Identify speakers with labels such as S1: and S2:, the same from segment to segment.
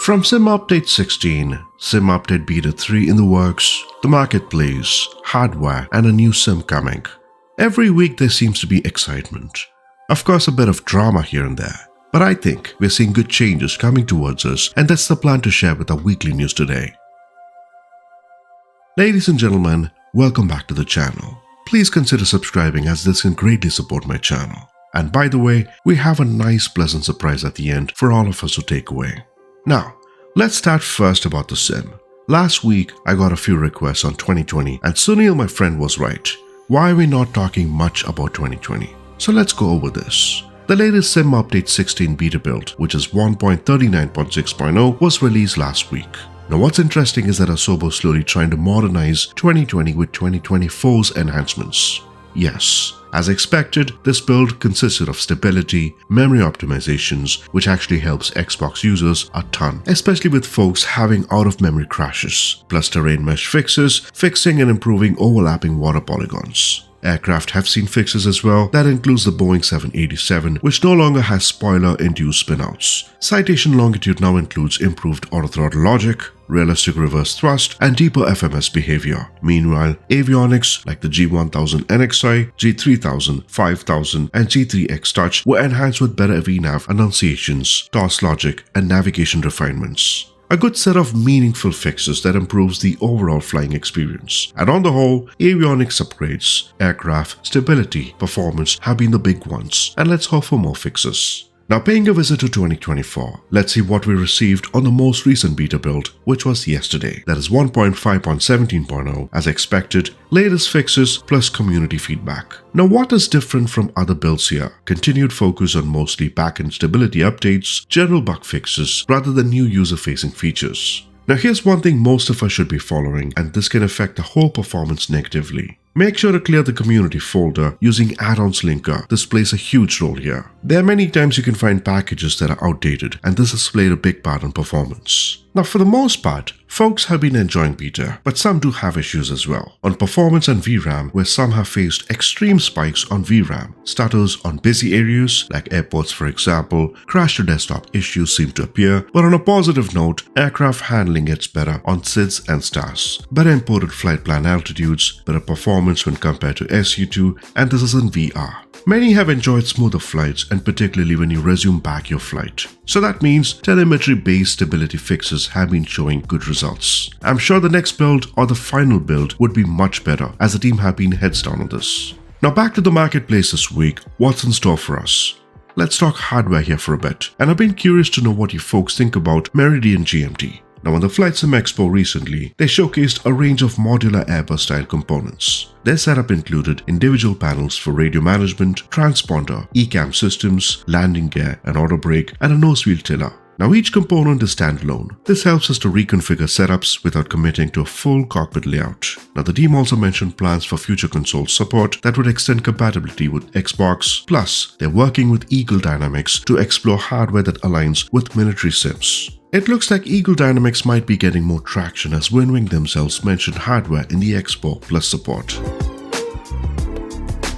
S1: From Sim Update 16, Sim Update Beta 3 in the works, the marketplace, hardware, and a new sim coming. Every week there seems to be excitement. Of course, a bit of drama here and there. But I think we're seeing good changes coming towards us, and that's the plan to share with our weekly news today. Ladies and gentlemen, welcome back to the channel. Please consider subscribing as this can greatly support my channel. And by the way, we have a nice pleasant surprise at the end for all of us to take away. Now, let's start first about the sim. Last week, I got a few requests on 2020 and Sunil, my friend, was right. Why are we not talking much about 2020? So let's go over this. The latest Sim Update 16 beta build, which is 1.39.6.0, was released last week. Now what's interesting is that Asobo is slowly trying to modernize 2020 with 2024's enhancements. Yes, as expected, this build consisted of stability, memory optimizations, which actually helps Xbox users a ton, especially with folks having out-of-memory crashes, plus terrain mesh fixes, fixing and improving overlapping water polygons. Aircraft have seen fixes as well. That includes the Boeing 787, which no longer has spoiler-induced spinouts. Citation longitude now includes improved autothrottle logic, realistic reverse thrust, and deeper FMS behavior. Meanwhile, avionics like the G1000 NXI, G3000, 5000, and G3X Touch were enhanced with better VNav annunciations, TOS logic, and navigation refinements. A good set of meaningful fixes that improves the overall flying experience. And on the whole, avionics upgrades, aircraft, stability, performance have been the big ones, and let's hope for more fixes. Now paying a visit to 2024, let's see what we received on the most recent beta build, which was yesterday. That is 1.5.17.0 as expected, latest fixes plus community feedback. Now what is different from other builds here? Continued focus on mostly backend stability updates, general bug fixes, rather than new user-facing features. Now here's one thing most of us should be following, and this can affect the whole performance negatively. Make sure to clear the community folder using add-ons linker. This plays a huge role here. There are many times you can find packages that are outdated, and this has played a big part in performance. Now for the most part, folks have been enjoying beta, but some do have issues as well. On performance and VRAM, where some have faced extreme spikes on VRAM, stutters on busy areas like airports for example, crash to desktop issues seem to appear, but on a positive note, aircraft handling gets better on SIDS and stars. Better imported flight plan altitudes, better performance when compared to SU2, and this is in VR. Many have enjoyed smoother flights, and particularly when you resume back your flight. So that means telemetry-based stability fixes have been showing good results. I'm sure the next build or the final build would be much better, as the team have been heads down on this. Now back to the marketplace this week, what's in store for us? Let's talk hardware here for a bit, and I've been curious to know what you folks think about Meridian GMT. Now on the Flight Sim Expo recently, they showcased a range of modular Airbus-style components. Their setup included individual panels for radio management, transponder, ECAM systems, landing gear, an auto brake, and a nose wheel tiller. Now each component is standalone. This helps us to reconfigure setups without committing to a full cockpit layout. Now the team also mentioned plans for future console support that would extend compatibility with Xbox, plus they're working with Eagle Dynamics to explore hardware that aligns with military sims. It looks like Eagle Dynamics might be getting more traction as WinWing themselves mentioned hardware in the Expo plus support.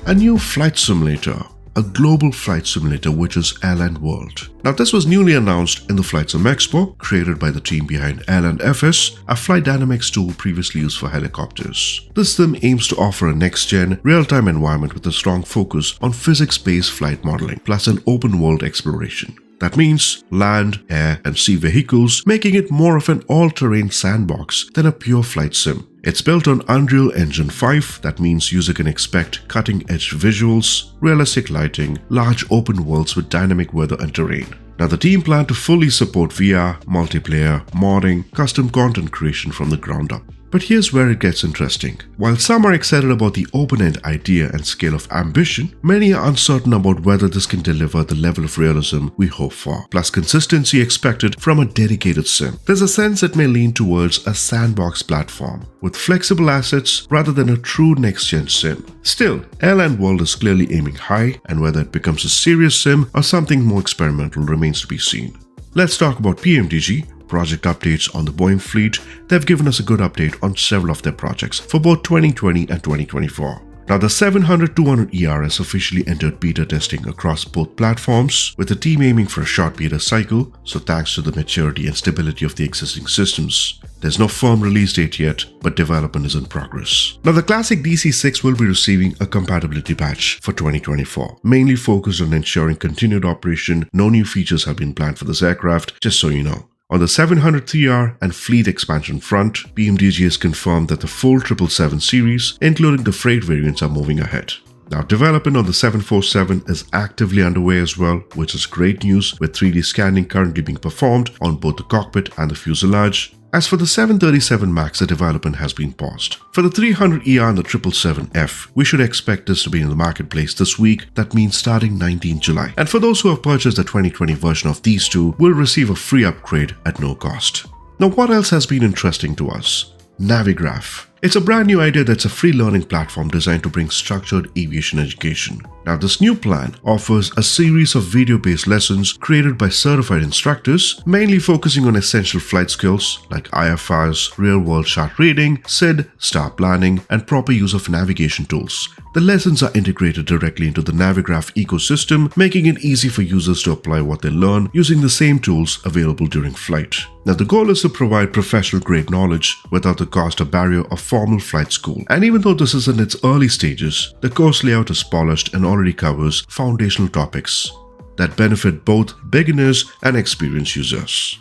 S1: A new flight simulator, a global flight simulator which is Airland World. Now this was newly announced in the Flight Sim Expo, created by the team behind AirlandFS, a flight dynamics tool previously used for helicopters. This sim aims to offer a next-gen, real-time environment with a strong focus on physics-based flight modeling, plus an open-world exploration. That means land, air, and sea vehicles, making it more of an all-terrain sandbox than a pure flight sim. It's built on Unreal Engine 5, that means user can expect cutting-edge visuals, realistic lighting, large open worlds with dynamic weather and terrain. Now the team plan to fully support VR, multiplayer, modding, custom content creation from the ground up. But here's where it gets interesting. While some are excited about the open-end idea and scale of ambition, many are uncertain about whether this can deliver the level of realism we hope for, plus consistency expected from a dedicated sim. There's a sense it may lean towards a sandbox platform, with flexible assets rather than a true next-gen sim. Still, Airland World is clearly aiming high, and whether it becomes a serious sim or something more experimental remains to be seen. Let's talk about PMDG. Project updates on the Boeing fleet. They've given us a good update on several of their projects for both 2020 and 2024. Now the 700-200ER has officially entered beta testing across both platforms, with the team aiming for a short beta cycle, so thanks to the maturity and stability of the existing systems. There's no firm release date yet, but development is in progress. Now the classic DC-6 will be receiving a compatibility patch for 2024, mainly focused on ensuring continued operation. No new features have been planned for this aircraft, just so you know. On the 700-3R and fleet expansion front, PMDG has confirmed that the full 777 series, including the freight variants, are moving ahead. Now, development on the 747 is actively underway as well, which is great news, with 3D scanning currently being performed on both the cockpit and the fuselage. As for the 737 MAX, the development has been paused. For the 300ER and the 777F, we should expect this to be in the marketplace this week. That means starting 19 July. And for those who have purchased the 2020 version of these two, will receive a free upgrade at no cost. Now, what else has been interesting to us? Navigraph. It's a brand new idea that's a free learning platform designed to bring structured aviation education. Now, this new plan offers a series of video-based lessons created by certified instructors, mainly focusing on essential flight skills like IFRs, real-world chart reading, SID, star planning, and proper use of navigation tools. The lessons are integrated directly into the Navigraph ecosystem, making it easy for users to apply what they learn using the same tools available during flight. Now, the goal is to provide professional-grade knowledge without the cost or barrier of formal flight school. And even though this is in its early stages, the course layout is polished and already covers foundational topics that benefit both beginners and experienced users.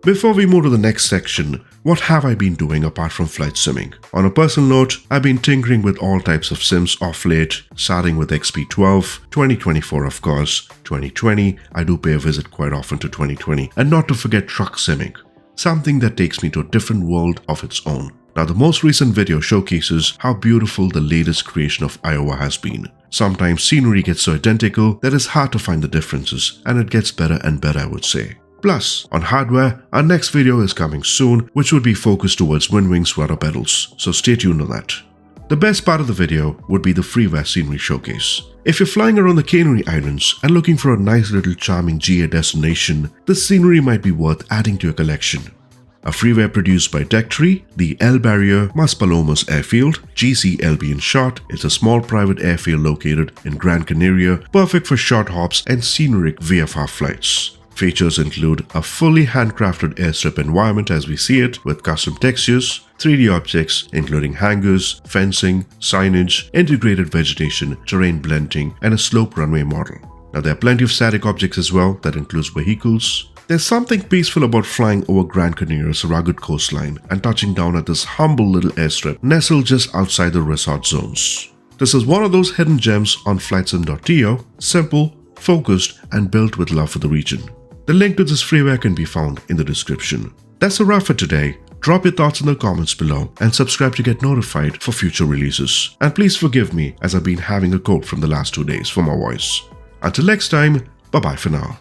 S1: Before we move to the next section, what have I been doing apart from flight simming? On a personal note, I've been tinkering with all types of sims off late, starting with XP12, 2024 of course, 2020, I do pay a visit quite often to 2020, and not to forget truck simming, something that takes me to a different world of its own. Now, the most recent video showcases how beautiful the latest creation of Iowa has been. Sometimes scenery gets so identical that it's hard to find the differences, and it gets better and better, I would say. Plus, on hardware, our next video is coming soon, which will be focused towards WinWing's rudder pedals, so stay tuned on that. The best part of the video would be the Freeware scenery showcase. If you're flying around the Canary Islands and looking for a nice little charming GA destination, this scenery might be worth adding to your collection. A freeware produced by Dektri, the El Barriel Maspalomas Airfield, GCLB in short, is a small private airfield located in Gran Canaria, perfect for short hops and scenic VFR flights. Features include a fully handcrafted airstrip environment as we see it, with custom textures, 3D objects including hangars, fencing, signage, integrated vegetation, terrain blending, and a slope runway model. Now, there are plenty of static objects as well, that includes vehicles. There's something peaceful about flying over Gran Canaria's rugged coastline and touching down at this humble little airstrip nestled just outside the resort zones. This is one of those hidden gems on flightsim.to, simple, focused, and built with love for the region. The link to this freeware can be found in the description. That's a wrap for today. Drop your thoughts in the comments below and subscribe to get notified for future releases. And please forgive me as I've been having a cold from the last 2 days for my voice. Until next time, bye bye for now.